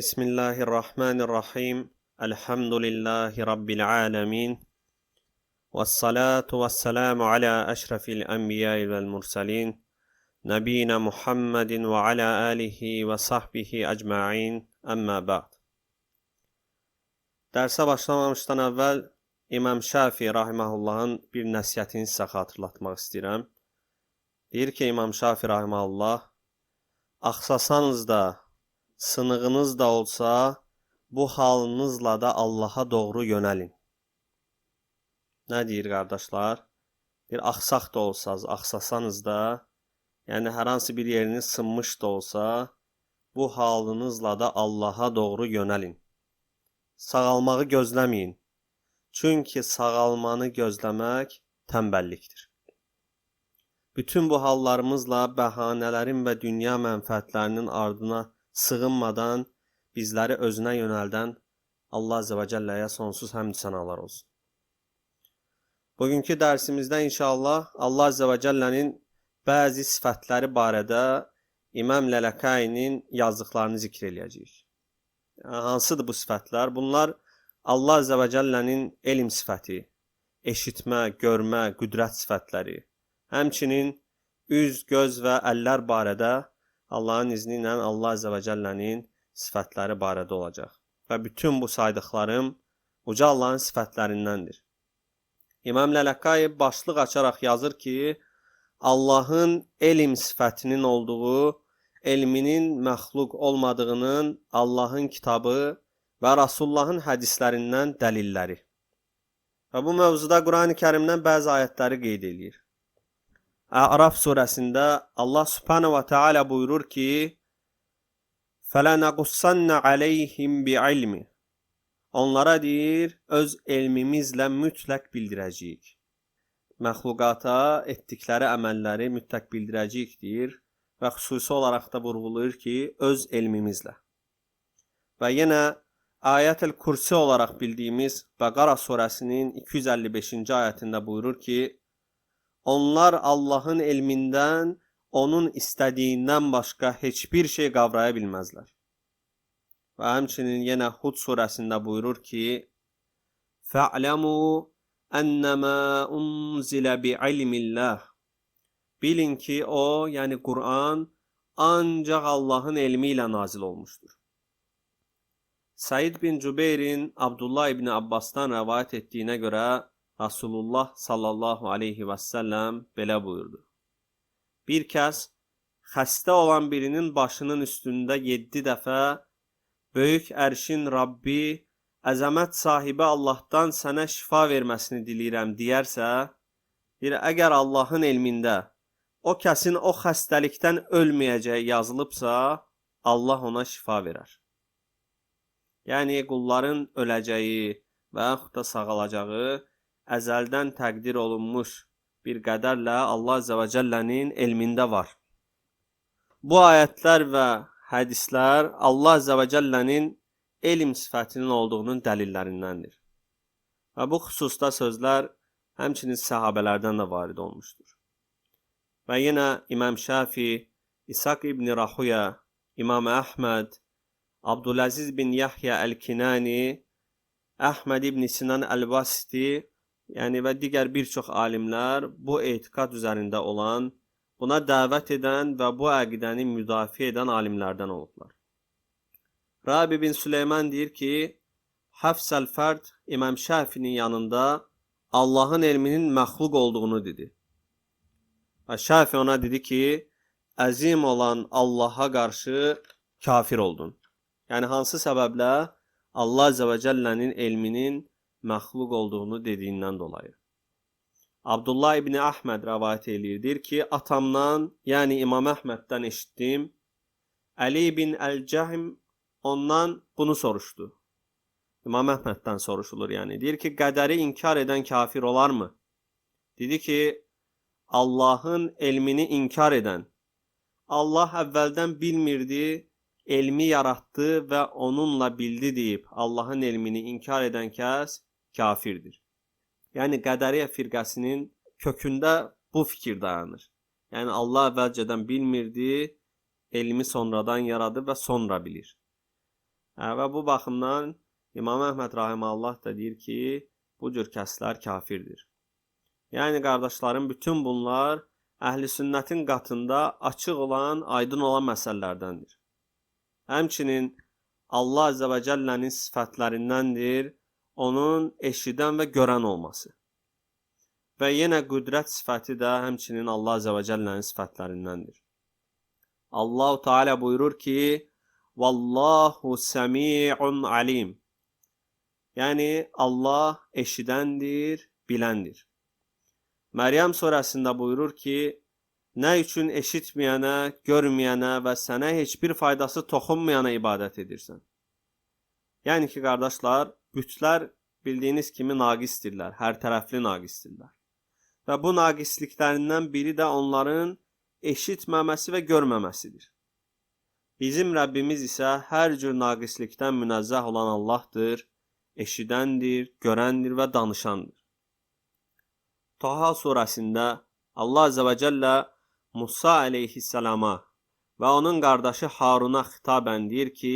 Bismillahirrahmanirrahim. Elhamdülillahi Rabbil alemin. Vessalatu vesselamu ala eşrefil enbiyai vel mursalin. Nebina Muhammedin ve ala alihi ve sahbihi ecma'in. Amma ba'd. Dərsə başlamamışdan əvvəl İmam Şafii rahimehullahın bir nəsihətini sizə xatırlatmaq istəyirəm. Deyir ki, İmam Şafii rahimehullah, axsasanız da, sınığınız da olsa, bu halınızla da Allaha doğru yönəlin. Nə deyir qardaşlar? Deyir, axsaq da olsanız, axsasanız da, yəni hər hansı bir yeriniz sınmış da olsa, bu halınızla da Allaha doğru yönəlin. Sağalmağı gözləməyin. Çünki sağalmanı gözləmək tənbəllikdir. Bütün bu hallarımızla bəhanələrin və dünya mənfəətlərinin ardına sığınmadan bizləri özünə yönəldən Allah Azze və Cəlləyə sonsuz həmd sənalar olsun. Bugünkü dərsimizdə inşallah Allah Azze və Cəllənin bəzi sifətləri barədə İmam Lələkayinin yazdıqlarını zikr eləyəcəyik. Hansıdır bu sifətlər? Bunlar Allah Azze və Cəllənin elm sifəti, eşitmə, görmə, qüdrət sifətləri, həmçinin üz, göz və əllər barədə Allahın izni ilə Allah Azze və Cəllənin sifətləri barədə olacaq. Və bütün bu saydıqlarım uca Allahın sifətlərindəndir. İmam Lələkay başlıq açaraq yazır ki, Allahın elm sifətinin olduğu, elminin məxluq olmadığının Allahın kitabı və Rasulullahın hədislərindən dəlilləri. Və bu mövzuda Quran-ı Kərimdən bəzi ayətləri qeyd edir. A'raf surəsində Allah Subhanahu və Teala buyurur ki, فَلَنَقُصَّنَّ عَلَيْهِمْ بِعِلْمِ Onlara deyir, öz elmimizlə mütləq bildirəcəyik. Məxluqata etdikləri əməlləri mütləq bildirəcəyik deyir və xüsusi olaraq da vurğulayır ki, öz elmimizlə. Və yenə Ayət-el Kursi olaraq bildiyimiz Bəqara surəsinin 255-ci ayətində buyurur ki, onlar Allahın elmindən, onun istədiyindən başqa heç bir şey qavraya bilməzlər. Və həmçinin yenə Hud surəsində buyurur ki, فَعْلَمُوا أَنَّمَا أُنْزِلَ بِعِلْمِ اللّٰهِ Bilin ki, o, yəni Quran, ancaq Allahın elmi ilə nazil olmuşdur. Said bin Cübeyrin Abdullah ibn Abbasdan rəvayət etdiyinə görə Rasulullah sallallahu aleyhi və səlləm belə buyurdu. Bir kəs xəstə olan birinin başının üstündə 7 dəfə böyük ərşin Rabbi, əzəmət sahibi Allahdan sənə şifa verməsini diləyirəm deyərsə, əgər Allahın elmində o kəsin o xəstəlikdən ölməyəcəyi yazılıbsa, Allah ona şifa verər. Yəni, qulların öləcəyi və yaxud da sağalacağı əzəldən təqdir olunmuş bir qədərlə Allah Azze və Cəllənin elmində var. Bu ayətlər və hədislər Allah Azze və Cəllənin elm sifətinin olduğunun dəlillərindəndir. Və bu xüsusda sözlər həmçinin səhabələrdən də varid olmuşdur. Və yenə İmam Şafii, İshaq ibn Rahuya, İmam Əhməd, Abdüləziz bin Yahya Əl-Kinani, Əhməd ibn Sinan Əl-Vasiti, yəni və digər bir çox alimlər bu etiqad üzərində olan, buna dəvət edən və bu əqidəni müdafiə edən alimlərdən olublar. Rabi bin Süleyman deyir ki, Həfs əl-Fərd İmam Şafinin yanında Allahın elminin məxluq olduğunu dedi. Və Şafi ona dedi ki, əzim olan Allaha qarşı kafir oldun. Yəni, hansı səbəblə Allah Azze və Cəllənin elminin məxluq olduğunu dediyindən dolayı. Abdullah ibn Əhməd rəvayət eləyir ki, atamdan, yəni İmam Əhməddən eşitdim. Əli bin Əl-Cəhm ondan bunu soruşdu. İmam Əhməddən soruşulur, yəni. Deyir ki, qədəri inkar edən kafir olarmı? Dedi ki, Allahın elmini inkar edən, Allah əvvəldən bilmirdi, elmi yaratdı və onunla bildi deyib Allahın elmini inkar edən kəs kafirdir. Yəni, qədəriyyə firqəsinin kökündə bu fikir dayanır. Yəni, Allah əvvəlcədən bilmirdi, elmi sonradan yaradı və sonra bilir. Və bu baxımdan İmam Əhməd rahimehullah da deyir ki, bu cür kəslər kafirdir. Yəni qardaşlarım, bütün bunlar Əhl-i Sünnətin qatında açıq olan, aydın olan məsələlərdəndir. Həmçinin Allah Azze və Cəllənin sifətlərindəndir onun eşidən və görən olması. Və yenə qüdrət sifəti də həmçinin Allah Azze və Cəllənin sifətlərindəndir. Allah-u Teala buyurur ki, Vallahu semi'un alim. Yəni Allah eşidəndir, biləndir. Məryəm surəsində buyurur ki, nə üçün eşitməyənə, görməyənə və sənə heç bir faydası toxunmayana ibadət edirsən? Yəni ki, qardaşlar, bütlər bildiyiniz kimi naqisdirlər, hər tərəfli naqisdirlər. Və bu naqisliklərindən biri də onların eşitməməsi və görməməsidir. Bizim Rəbbimiz isə hər cür naqislikdən münezzəh olan Allahdır, eşidəndir, görəndir və danışandır. Taha surəsində Allah Azze və Cəllə Musa əleyhissalama və onun qardaşı Haruna xitabən deyir ki,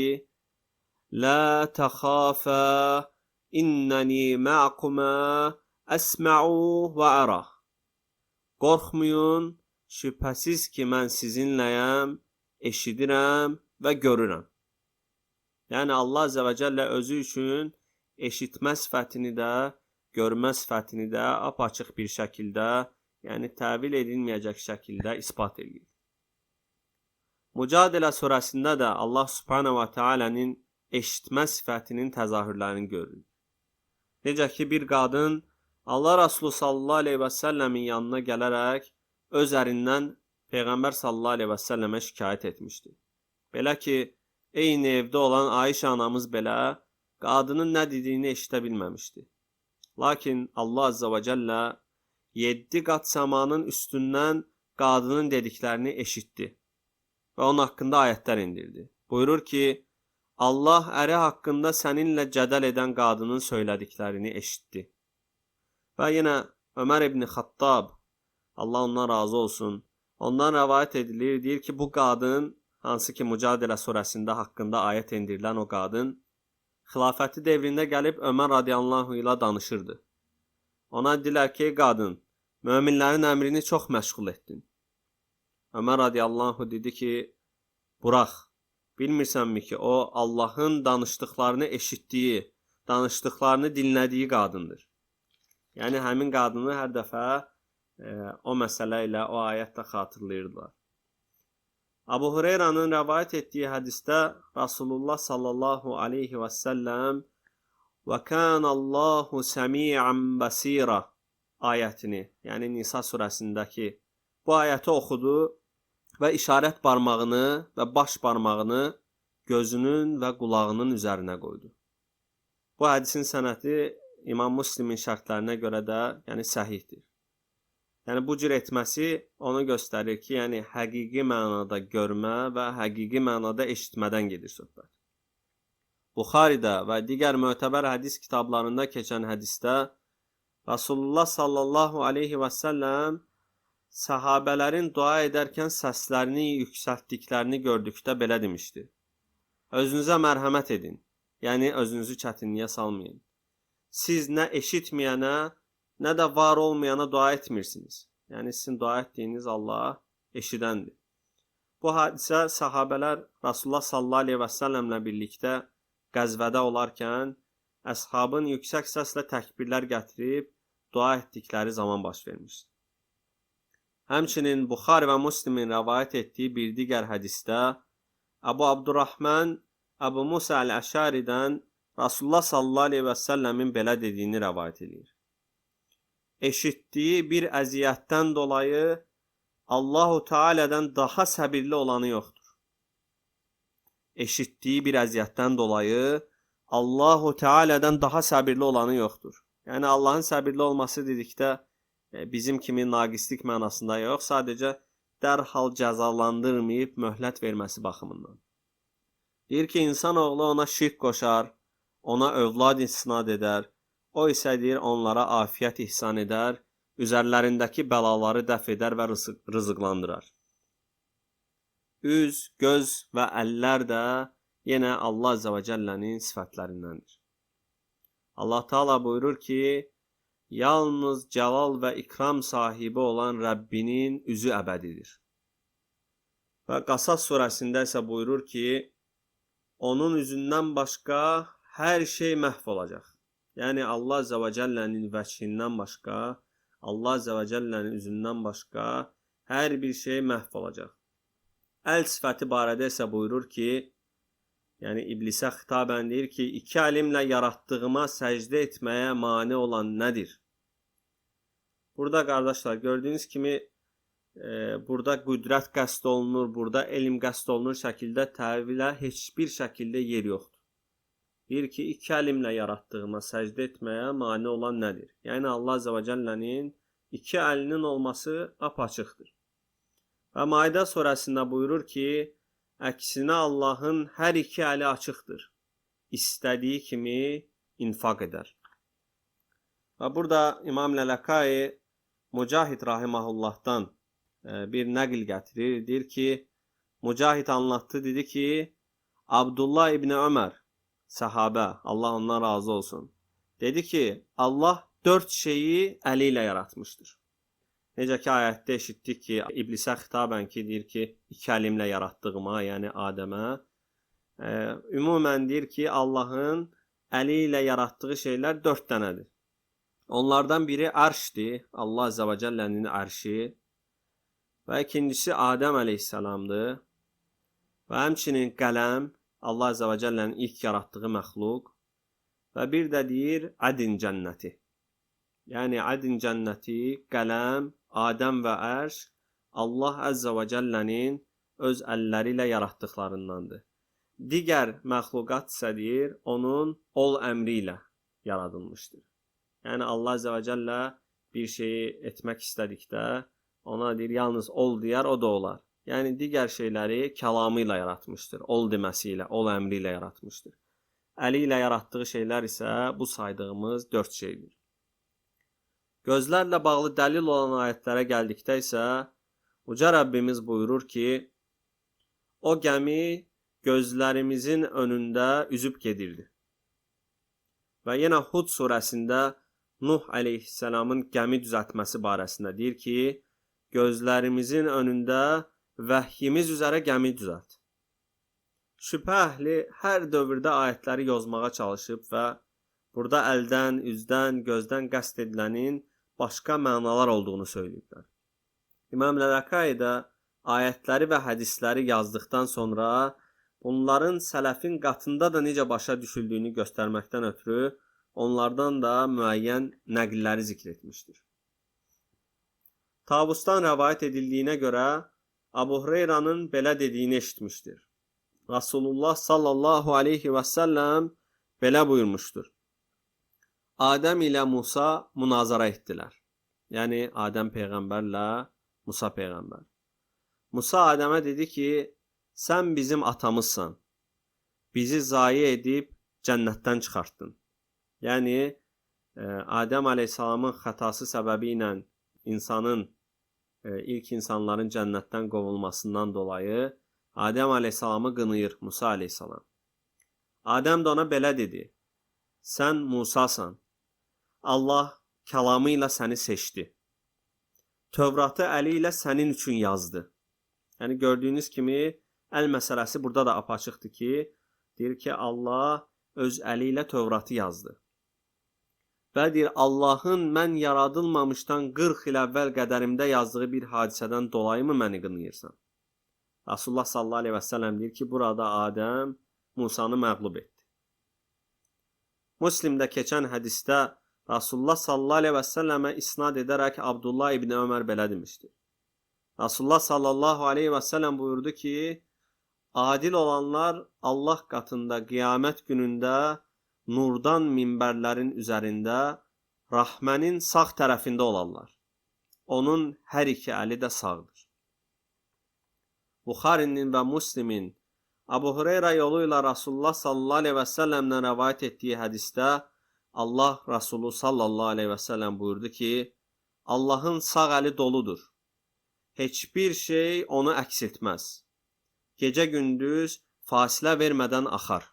Lə təxafə innəni mə'kumə əsmə'u və ərah. Qorxmayın, şübhəsiz ki, mən sizinləyəm, eşidirəm və görürəm. Yəni Allah Azze və Cəllə özü üçün eşitmə sifətini də, görmə sifətini də apaçıq bir şəkildə, yəni təvil edilməyəcək şəkildə ispat edir. Mücadilə surəsində də Allah Subhanahu wa Ta'ala'nın eşitmə sifətinin təzahürlərini görürük. Necə ki, bir qadın Allah Resulü sallallahu aleyhi və səlləmin yanına gələrək öz ərindən Peyğəmbər sallallahu aleyhi və səlləmə şikayət etmişdi. Belə ki, eyni evdə olan Ayşə anamız belə qadının nə dediyini eşitə bilməmişdi. Lakin Allah Azze və Cəllə 7 qat səmanın üstündən qadının dediklərini eşitdi və onun haqqında ayətlər indirdi. Buyurur ki, Allah əri haqqında səninlə cədəl edən qadının söylədiklərini eşitdi. Və yenə Ömər ibn Xattab, Allah ondan razı olsun, ondan rəvayət edilir, deyir ki, bu qadın, hansı ki Mücadilə surəsində haqqında ayət indirilən o qadın, xilafəti devrində gəlib Ömər radiyallahu ilə danışırdı. Ona dedilər ki, qadın, möminlərin əmrini çox məşğul etdin. Ömər radiyallahu dedi ki, burax, bilmirsənmi ki, o Allahın danışdıqlarını eşitdiyi, danışdıqlarını dinlədiyi qadındır. Yəni, həmin qadını hər dəfə o məsələ ilə, o ayətlə xatırlayırdılar. Abu Hureyranın rəvayət etdiyi hədisdə Rasulullah sallallahu aleyhi və səlləm və kənəllahu səmi'ən bəsirə ayətini, yəni Nisa surəsindəki bu ayəti oxudu və işarət barmağını və baş barmağını gözünün və qulağının üzərinə qoydu. Bu hədisin sənədi İmam Müslimin şərtlərinə görə də səhihdir. Yəni bu cür etməsi onu göstərir ki, həqiqi mənada görmə və həqiqi mənada eşitmədən gedir söhbət. Buxaridə və digər mötəbər hədis kitablarında keçən hədisdə Rasulullah sallallahu aleyhi və səlləm səhabələrin dua edərkən səslərini yüksəltdiklərini gördükdə belə demişdi. Özünüzə mərhəmət edin, yəni özünüzü çətinliyə salmayın. Siz nə eşitməyənə, nə də var olmayana dua etmirsiniz. Yəni sizin dua etdiyiniz Allah eşidəndir. Bu hadisə sahabələr Rasulullah sallallahu aleyhi və səlləmlə birlikdə qəzvədə olarkən əshabın yüksək səslə təkbirlər gətirib dua etdikləri zaman baş vermişdir. Həmçinin Buxari və Müslimin rəvayət etdiyi bir digər hədisdə Əbu Abdurrahman Əbu Musa əl-Əşaridən Rasulullah sallallahu aleyhi və səlləmin belə dediyini rəvayət edir. Eşitdiyi bir əziyyətdən dolayı Allah-u Teala'dan daha səbirli olanı yoxdur. Eşitdiyi bir əziyyətdən dolayı Allah-u Teala'dan daha səbirli olanı yoxdur. Yəni Allahın səbirli olması dedikdə bizim kimi naqislik mənasında yox, sadəcə dərhal cəzalandırmayıb möhlət verməsi baxımından. Deyir ki, insanoğlu ona şirk qoşar, ona övlad isnad edər, o isə deyir onlara afiyət ihsan edər, üzərlərindəki bəlaları dəf edər və rızıqlandırar. Üz, göz və əllər də yenə Allah Azze ve Celle'nin sıfatlarındandır. Allah Teala buyurur ki, yalnız celal ve ikram sahibi olan Rabbinin üzü ebedidir. Ve Qasas surəsində isə buyurur ki, onun üzündən başqa hər şey məhv olacaq. Yəni Allah Azze ve Celle'nin vəçhindən başqa, Allah Azze ve Celle'nin üzündən başqa hər bir şey məhv olacaq. Əl sifəti barədə isə buyurur ki, yəni iblisə xitabən deyir ki, iki əlimlə yaratdığıma səcdə etməyə mane olan nədir? Burada qardaşlar gördüyünüz kimi burada qüdrət qəsd olunur, burada elm qəsd olunur şəkildə təvilə heç bir şəkildə yer yoxdur. Deyir ki, iki əlimlə yaratdığıma səcdə etməyə mane olan nədir? Yəni Allah Azze ve Celle'nin iki əlinin olması apaçıqdır. Və Maidə surəsində buyurur ki, əksinə Allahın hər iki əli açıqdır. İstədiyi kimi infaq edər. Və burada İmam Lələkai Mücahid Rahimahullah'dan bir nəql gətirir. Deyir ki, Mücahid anlattı, dedi ki, Abdullah İbni Ömər, sahabə, Allah ondan razı olsun, dedi ki, Allah dörd şeyi əli ilə yaratmışdır. Necə ki, ayətdə eşitdik ki, iblisə xitabən ki, deyir ki, iki əlimlə yaratdığıma, yəni Adəmə, ümumən deyir ki, Allahın əli ilə yaratdığı şeylər dörd dənədir. Onlardan biri ərşdir, Allah Azze ve Celle'nin ərşi və ikincisi Adəm əleyhissalamdır və həmçinin qələm, Allah Azze ve Celle'nin ilk yaratdığı məxluq və bir də deyir Ədin cənnəti. Yəni Ədin cənnəti, qələm, Adəm və ərş Allah Azze ve Celle'nin öz əlləri ilə yaratdıqlarındandır. Digər məxluqat isə deyir, onun ol əmri ilə yaradılmışdır. Yəni Allah Azze ve Celle bir şeyi etmək istədikdə ona deyir, yalnız ol deyər, o da olar. Yəni digər şeyləri kəlamı ilə yaratmışdır. Ol deməsi ilə, ol əmri ilə yaratmışdır. Əli ilə yaratdığı şeylər isə bu saydığımız dörd şeydir. Gözlərlə bağlı dəlil olan ayətlərə gəldikdə isə Uca Rəbbimiz buyurur ki, o gəmi gözlərimizin önündə üzüb gedirdi. Və yenə Hud surəsində Nuh əleyhissalamın gəmi düzəltməsi barəsində deyir ki, gözlərimizin önündə vəhyimiz üzərə gəmi düzəlt. Şübhə əhli hər dövrdə ayətləri yozmağa çalışıb və burada əldən, üzdən, gözdən qəsd edilənin başqa mənalar olduğunu söyləyiblər. İmam Lələkai də ayətləri və hədisləri yazdıqdan sonra bunların sələfin qatında da necə başa düşüldüyünü göstərməkdən ötürü onlardan da müəyyən nəqilləri zikr etmişdir. Tavusdan rəvayət edildiyinə görə Abu Hureyranın belə dediyini eşitmişdir. Rasulullah sallallahu aleyhi və səlləm belə buyurmuşdur. Adəm ilə Musa münazara etdilər. Yəni Adəm peyğəmbərlə Musa peyğəmbər. Musa Adəmə dedi ki, sən bizim atamızsan. Bizi zayi edib cənnətdən çıxartdın. Yəni Adəm əleyhissalamın xətası səbəbi ilə ilk insanların cənnətdən qovulmasından dolayı Adəm əleyhissalamı qınayır Musa əleyhissalam. Adəm də ona belə dedi. Sən Musasan. Allah kəlamı ilə səni seçdi. Tövratı əli ilə sənin üçün yazdı. Yəni gördüyünüz kimi əl məsələsi burada da apaçıqdır ki, deyir ki, Allah öz əli ilə Tövratı yazdı. Və deyir, Allahın mən yaradılmamışdan 40 il əvvəl qədərimdə yazdığı bir hadisədən dolayı mı məni qınayırsan? Rasulullah sallallahu aleyhi və səlləm deyir ki, burada Adəm Musanı məğlub etdi. Müslimdə keçən hədisdə Rasulullah sallallahu aleyhi və səlləmə isnad edərək Abdullah İbni Ömər belə demişdir. Rasulullah sallallahu aleyhi və səlləm buyurdu ki, adil olanlar Allah qatında qiyamət günündə nurdan minbərlərin üzərində Rahmənin sağ tərəfində olarlar. Onun hər iki əli də sağdır. Buxarinin və Müslimin Abu Hureyra yolu ilə Rasulullah sallallahu aleyhi və səlləmdən rəvayət etdiyi hədisdə Allah Rasulü sallallahu aleyhi və səlləm buyurdu ki, Allahın sağ əli doludur. Heç bir şey onu əks etməz. Gecə gündüz fasilə vermədən axar.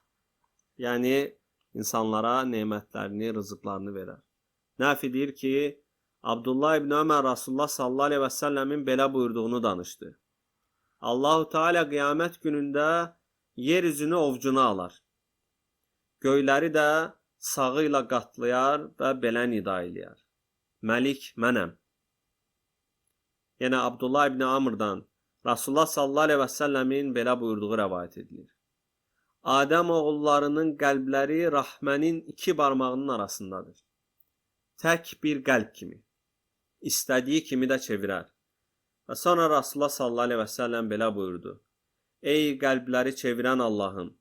Yəni, insanlara nemətlərini, rızıqlarını verər. Nəfi deyir ki, Abdullah ibn Ömər Rasulullah sallallahu aleyhi və səlləmin belə buyurduğunu danışdı. Allahu Teala qiyamət günündə yer üzünü ovcuna alar. Göyləri də sağı ilə qatlayar və belə nida eləyər. Məlik mənəm. Yenə Abdullah ibn Amr'dan Rasulullah sallallahu aleyhi və səlləmin belə buyurduğu rəvayət edilir. Adəm oğullarının qəlbləri Rəhmənin iki barmağının arasındadır. Tək bir qəlb kimi. İstədiyi kimi də çevirər. Və sonra Rasulullah sallallahu aleyhi və səlləm belə buyurdu. Ey qəlbləri çevirən Allahım,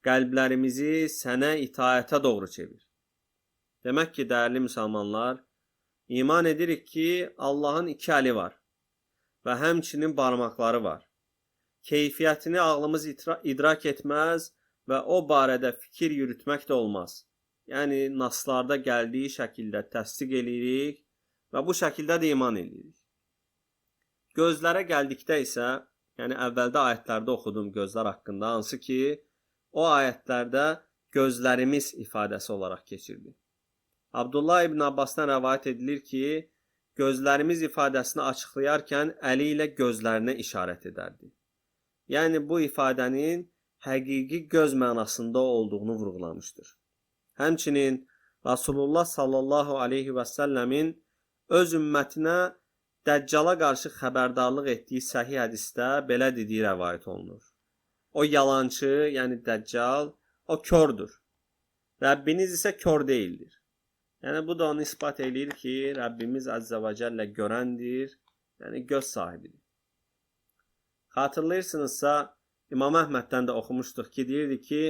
qəlblərimizi sənə itaətə doğru çevir. Demək ki, dəyərli müsəlmanlar, iman edirik ki, Allahın iki əli var və həmçinin barmaqları var. Keyfiyyətini ağlımız idrak etməz və o barədə fikir yürütmək də olmaz. Yəni, naslarda gəldiyi şəkildə təsdiq edirik və bu şəkildə də iman edirik. Gözlərə gəldikdə isə, yəni əvvəldə ayətlərdə oxudum gözlər haqqında, hansı ki, o ayətlərdə gözlərimiz ifadəsi olaraq keçirdi. Abdullah ibn Abbasdan rəvayət edilir ki, gözlərimiz ifadəsini açıqlayarkən əli ilə gözlərinə işarət edərdi. Yəni, bu ifadənin həqiqi göz mənasında olduğunu vurğulamışdır. Həmçinin Rasulullah sallallahu aleyhi və səlləmin öz ümmətinə Dəccala qarşı xəbərdarlıq etdiyi səhih hədisdə belə dediyi rəvayət olunur. O yalançı, yəni Dəccal, o kördür. Rəbbiniz isə kör deyildir. Yəni, bu da onu ispat edir ki, Rəbbimiz Əzzə və Cəllə görəndir, yəni göz sahibidir. Xatırlayırsınızsa, İmam Əhməddən də oxumuşduq ki, deyirdi ki,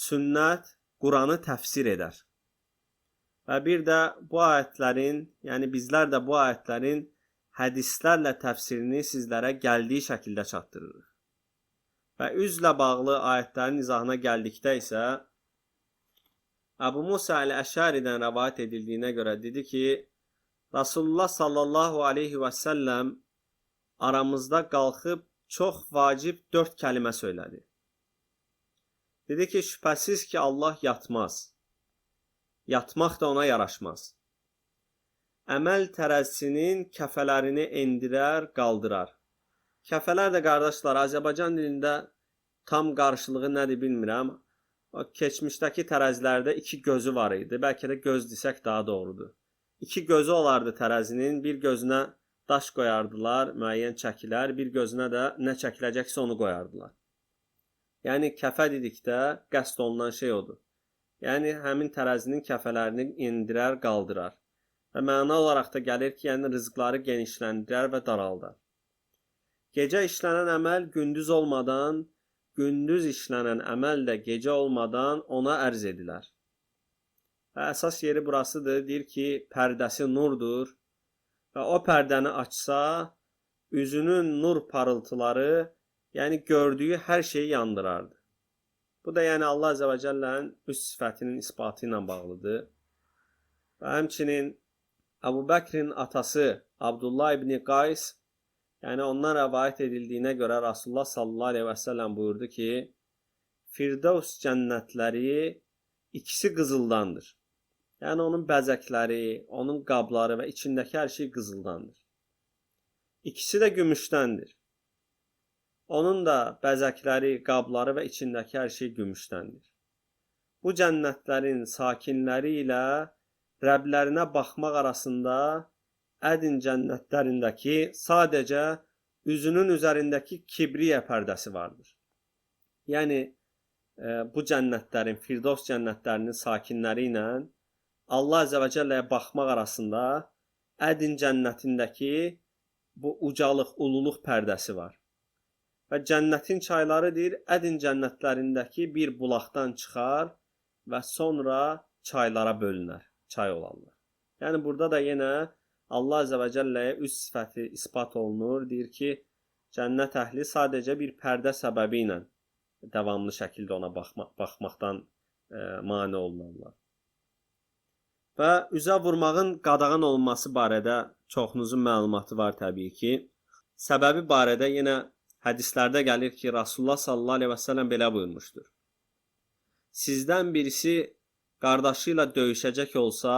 sünnət Quranı təfsir edər. Və bir də bu ayətlərin, yəni bizlər də bu ayətlərin hədislərlə təfsirini sizlərə gəldiyi şəkildə çatdırırıq. Və üzlə bağlı ayətlərin izahına gəldikdə isə, Əbu Musa əl-Əşəridən rəvayət edildiyinə görə dedi ki, Rasulullah sallallahu aleyhi və səlləm aramızda qalxıb çox vacib 4 kəlimə söylədi. Dedi ki, şübhəsiz ki, Allah yatmaz. Yatmaq da ona yaraşmaz. Əməl tərəzisinin kəfələrini endirər, qaldırar. Kəfələr də, qardaşlar, Azərbaycan dilində tam qarşılığı nədir bilmirəm. O, keçmişdəki tərəzilərdə 2 gözü var idi. Bəlkə də göz desək daha doğrudur. 2 gözü olardı tərəzinin. Bir gözünə daş qoyardılar, müəyyən çəkilər. Bir gözünə də nə çəkiləcəksə onu qoyardılar. Yəni, kəfə dedikdə qəsd olunan şey odur. Yəni, həmin tərəzinin kəfələrini endirər, qaldırar. Və məna olaraq da gəlir ki, yəni rızıqları genişləndirər və daraldar. Gecə işlənən əməl gündüz olmadan, gündüz işlənən əməl də gecə olmadan ona ərz edilər. Və əsas yeri burasıdır, deyir ki, pərdəsi nurdur və o pərdəni açsa, üzünün nur parıltıları, yəni gördüyü hər şeyi yandırardı. Bu da yəni Allah Azə və Cəllənin üst sifətinin isbatı ilə bağlıdır. Və həmçinin Əbu Bəkrin atası Abdullah ibn Qays, yəni ondan rəvayət edildiyinə görə Rasulullah sallallahu aleyhi və səlləm buyurdu ki, Firdevs cənnətləri ikisi qızıldandır. Yəni onun bəzəkləri, onun qabları və içindəki hər şey qızıldandır. İkisi də gümüşdəndir. Onun da bəzəkləri, qabları və içindəki hər şey gümüşdəndir. Bu cənnətlərin sakinləri ilə Rəblərinə baxmaq arasında Ədin cənnətlərindəki sadəcə üzünün üzərindəki kibriyə pərdəsi vardır. Yəni, bu cənnətlərin, Firdevs cənnətlərinin sakinləri ilə Allah Əzə və Cəlləyə baxmaq arasında Ədin cənnətindəki bu ucalıq, ululuq pərdəsi var. Və cənnətin çayları deyir, Ədin cənnətlərindəki bir bulaqdan çıxar və sonra çaylara bölünər, çay olarlar. Yəni, burada da yenə Allah Əzə və Cəlləyə üst sifəti ispat olunur. Deyir ki, cənnət əhli sadəcə bir pərdə səbəbi ilə davamlı şəkildə ona baxmaqdan mane olunurlar. Və üzə vurmağın qadağan olunması barədə çoxunuzun məlumatı var təbii ki. Səbəbi barədə yenə hədislərdə gəlir ki, Rasulullah sallallahu aleyhi və səlləm belə buyurmuşdur. Sizdən birisi qardaşı ilə döyüşəcək olsa,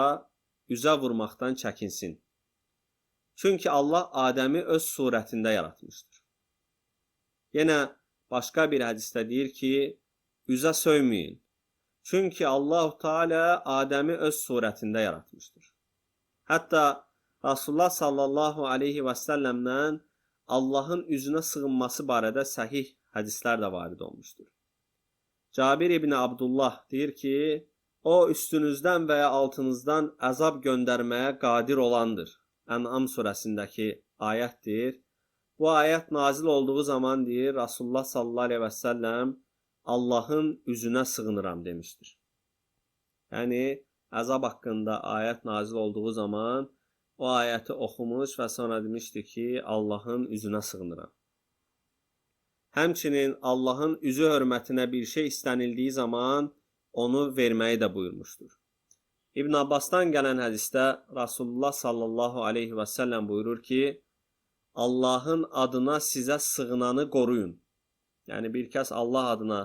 üzə vurmaqdan çəkinsin. Çünki Allah Adəmi öz surətində yaratmışdır. Yenə başqa bir hədisdə deyir ki, üzə söyməyin. Çünki Allah-u Teala Adəmi öz surətində yaratmışdır. Hətta Rasulullah sallallahu aleyhi və səlləmdən Allahın üzünə sığınması barədə səhih hədislər də varid olmuşdur. Cabir ibn Abdullah deyir ki, o üstünüzdən və ya altınızdan əzab göndərməyə qadir olandır. Ən'am surəsindəki ayətdir. Bu ayət nazil olduğu zaman deyir, Rasulullah sallallahu aleyhi və səlləm Allahın üzünə sığınıram demişdir. Yəni, əzab haqqında ayət nazil olduğu zaman o ayəti oxumuş və sonra demişdi ki, Allahın üzünə sığınıram. Həmçinin Allahın üzü hörmətinə bir şey istənildiyi zaman onu verməyi də buyurmuşdur. İbn Abbasdan gələn hədisdə Rasulullah sallallahu aleyhi və səlləm buyurur ki, Allahın adına sizə sığınanı qoruyun. Yəni bir kəs Allah adına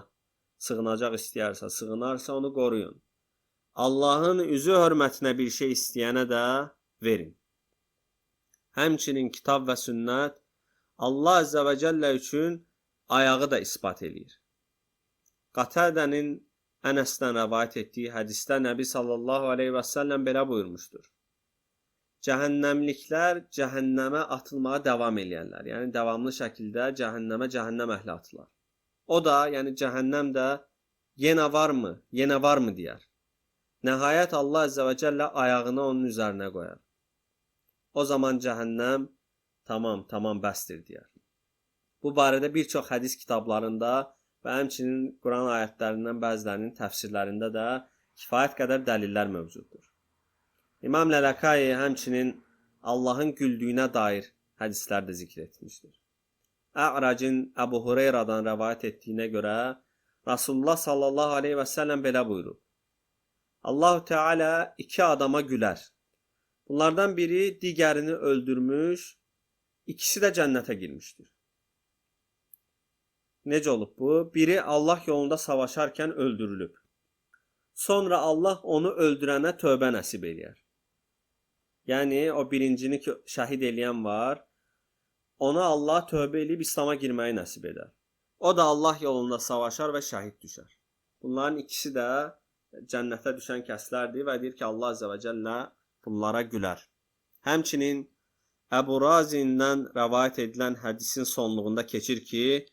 sığınacaq istəyərsə, sığınarsa onu qoruyun. Allahın üzü hörmətinə bir şey istəyənə də verin. Həmçinin kitab və sünnət Allah Əzzə və Cəllə üçün ayağı da isbat edir. Qatədənin Ənəsdən rəvayət etdiyi hədisdə Nəbi sallallahu aleyhi və səlləm belə buyurmuşdur. Cəhənnəmliklər cəhənnəmə atılmağa davam eləyərlər. Yəni, davamlı şəkildə cəhənnəm əhli atılar. O da, yəni cəhənnəm də yenə varmı deyər. Nəhayət Allah Əzzə və Cəllə ayağını onun üzərinə qoyar. O zaman cəhənnəm tamam bəsdir deyər. Bu barədə bir çox hədis kitablarında və həmçinin Quran ayətlərindən bəzilərinin təfsirlərində də kifayət qədər dəlillər mövcuddur. İmam Lələkai həmçinin Allahın güldüyünə dair hədislər də zikr etmişdir. Ə'racin Əbu Hureyradan rəvayət etdiyinə görə Rasulullah sallallahu aleyhi və səlləm belə buyurub. Allah-u Teala iki adama gülər. Bunlardan biri digərini öldürmüş, ikisi də cənnətə girmişdir. Necə olub bu? Biri Allah yolunda savaşarkən öldürülüb. Sonra Allah onu öldürənə tövbə nəsib eləyər. Yəni, o birincini şəhid eləyən var, ona Allah tövbə eləyib İslam'a girməyi nəsib edər. O da Allah yolunda savaşar və şəhid düşər. Bunların ikisi də cənnətə düşən kəslərdir və deyir ki, Allah Əzzə və Cəllə bunlara gülər. Həmçinin Əbu Razindən rəvayət edilən hədisin sonluğunda keçir ki,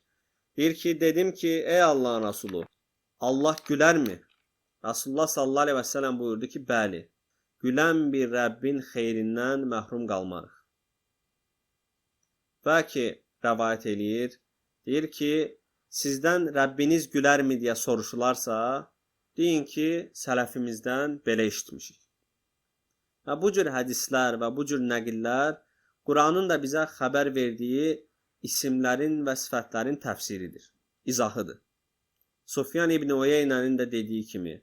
deyir ki, dedim ki, ey Allahın Rasulü, Allah gülərmi? Rasulullah sallallahu aleyhi və səlləm buyurdu ki, bəli, gülən bir Rəbbin xeyrindən məhrum qalmarıq. Və ki, rəvayət eləyir, deyir ki, sizdən Rəbbiniz gülərmi deyə soruşularsa, deyin ki, sələfimizdən belə eşitmişik. Və bu cür hədislər və bu cür nəqillər Quranın da bizə xəbər verdiyi isimlərin və sifətlərin təfsiridir, izahıdır. Sufyan ibn Uyeynənin də dediyi kimi,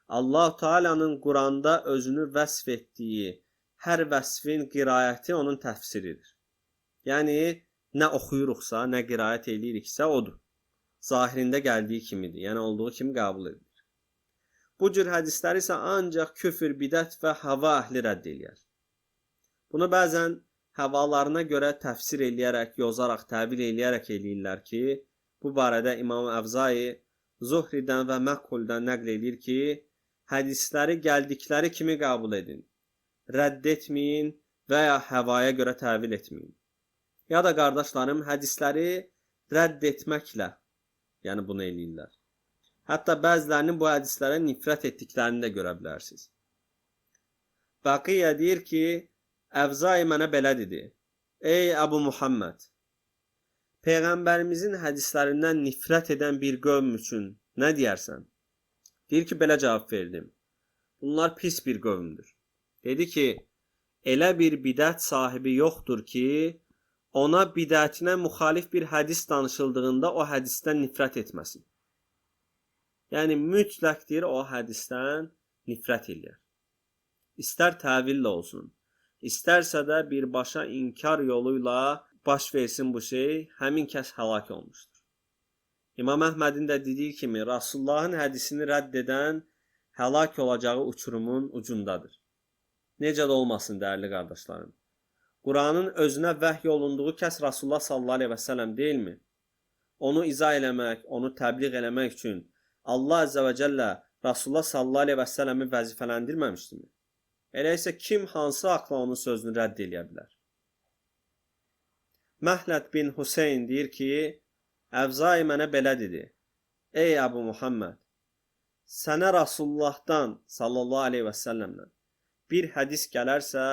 Allah Teala'nın Quranda özünü vəsf etdiyi hər vəsfin qiraəti onun təfsiridir. Yəni, nə oxuyuruqsa, nə qiraət eləyiriksə odur. Zahirində gəldiyi kimidir, yəni olduğu kimi qəbul edilir. Bu cür hədisləri isə ancaq küfür, bidət və hava əhli rədd eləyər. Bunu bəzən həvalarına görə təfsir eləyərək, yozaraq, təvil eləyərək eləyirlər ki, bu barədə İmam Əvzai Zuhridən və Məquldən nəql edir ki, hədisləri gəldikləri kimi qəbul edin, rədd etməyin və ya həvaya görə təvil etməyin. Ya da qardaşlarım, hədisləri rədd etməklə, yəni bunu eləyirlər. Hətta bəzilərinin bu hədislərə nifrət etdiklərini də görə bilərsiniz. Bəqiyyə deyir ki, Əvzai mənə belə dedi, ey Əbu Muhammed, Peyğəmbərimizin hədislərindən nifrət edən bir qövm üçün nə deyərsən? Deyir ki, belə cavab verdim, bunlar pis bir qövmdür. Dedi ki, elə bir bidət sahibi yoxdur ki, ona bidətinə müxalif bir hədis danışıldığında o hədisdən nifrət etməsin. Yəni, mütləq deyir, o hədisdən nifrət eləyər. İstər təvillə olsun, istərsə də birbaşa inkar yolu ilə baş versin bu şey, həmin kəs həlak olmuşdur. İmam Əhmədin də dediyi kimi, Rasulullahın hədisini rədd edən həlak olacağı uçurumun ucundadır. Necə də olmasın, dəyərli qardaşlarım. Quranın özünə vəhy olunduğu kəs Rasulullah sallallahu aleyhi və səlləm deyilmi? Onu izah eləmək, onu təbliğ eləmək üçün Allah Əzzə və Cəllə Rasulullah sallallahu aleyhi və səlləmi vəzifələndirməmişdimi? Elə isə kim hansı haqla onun sözünü rədd eləyə bilər? Məhlət bin Hüseyn deyir ki, Əvzai mənə belə dedi: Ey Əbu Muhammed, sənə Rasulullahdan sallallahu aleyhi və səlləmdən bir hədis gələrsə,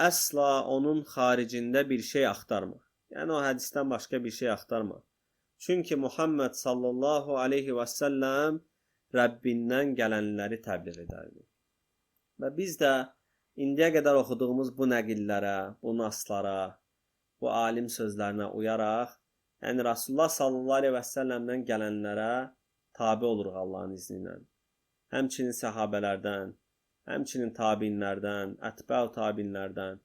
əsla onun xaricində bir şey axtarma. Yəni o hədisdən başqa bir şey axtarma. Çünki Muhammed sallallahu aleyhi və səlləm Rəbbindən gələnləri təbliğ edərdi. Və biz də indiyə qədər oxuduğumuz bu nəqillərə, bu naslara, bu alim sözlərinə uyaraq, yəni Rasulullah sallallahu aleyhi və səlləmdən gələnlərə tabi oluruq Allahın izni ilə. Həmçinin səhabələrdən, həmçinin tabinlərdən, ətbəu tabinlərdən,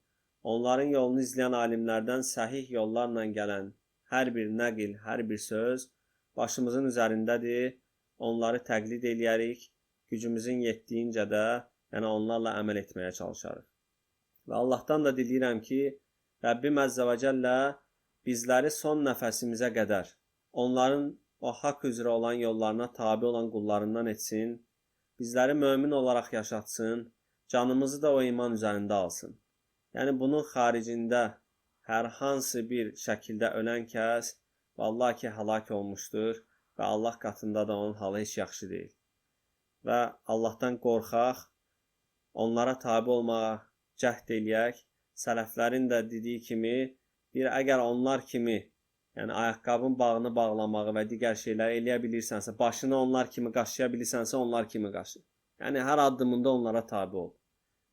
onların yolunu izləyən alimlərdən səhih yollarla gələn hər bir nəqil, hər bir söz başımızın üzərindədir. Onları təqlid eləyərik, gücümüzün yetdiyincə də, yəni onlarla əməl etməyə çalışarıq. Və Allahdan da diləyirəm ki, Rəbbim Əzzə və Cəllə bizləri son nəfəsimizə qədər onların o haqq üzrə olan yollarına tabi olan qullarından etsin, bizləri mömin olaraq yaşatsın, canımızı da o iman üzərində alsın. Yəni bunun xaricində hər hansı bir şəkildə ölən kəs vallahi ki həlak olmuşdur və Allah qatında da onun halı heç yaxşı deyil. Və Allahdan qorxaq, onlara tabi olmağa cəhd eləyək. Sələflərin də dediyi kimi, əgər onlar kimi, yəni ayaqqabın bağını bağlamağı və digər şeyləri eləyə bilirsənsə, başını onlar kimi qaşıya bilirsənsə, onlar kimi qaşı. Yəni hər addımında onlara tabi ol.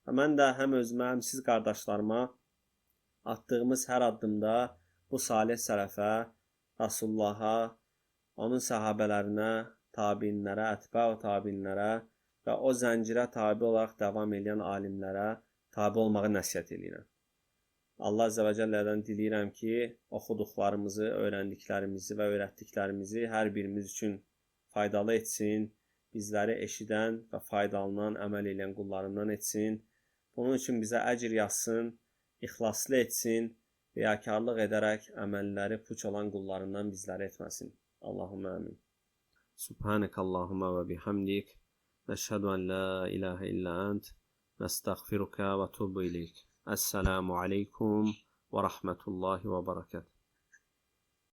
Və mən də həm özümə, həm siz qardaşlarıma atdığımız hər addımda bu salih sələfə, Rasulullaha, onun səhabələrinə, tabinlərə, ətbəu tabinlərə və o zəncirə tabi olaraq davam edən alimlərə tabi olmağı nəsihət edirəm. Allah Əzzə və Cəllədən diləyirəm ki, oxuduqlarımızı, öyrəndiklərimizi və öyrətdiklərimizi hər birimiz üçün faydalı etsin, bizləri eşidən və faydalanan, əməl edən qullarından etsin. Bunun üçün bizə əcr yazsın, ixlaslı etsin, riyakarlıq edərək əməlləri puç olan qullarından bizləri etməsin. Allahümmə əmin. Subhanəkallahumma və bihamdik. Nəşhədu ən la ilahə illə ənt. Nəstəğfiruka və tubu ileyk. Esselamu aleykum və rəhmətullahi və bərəkət.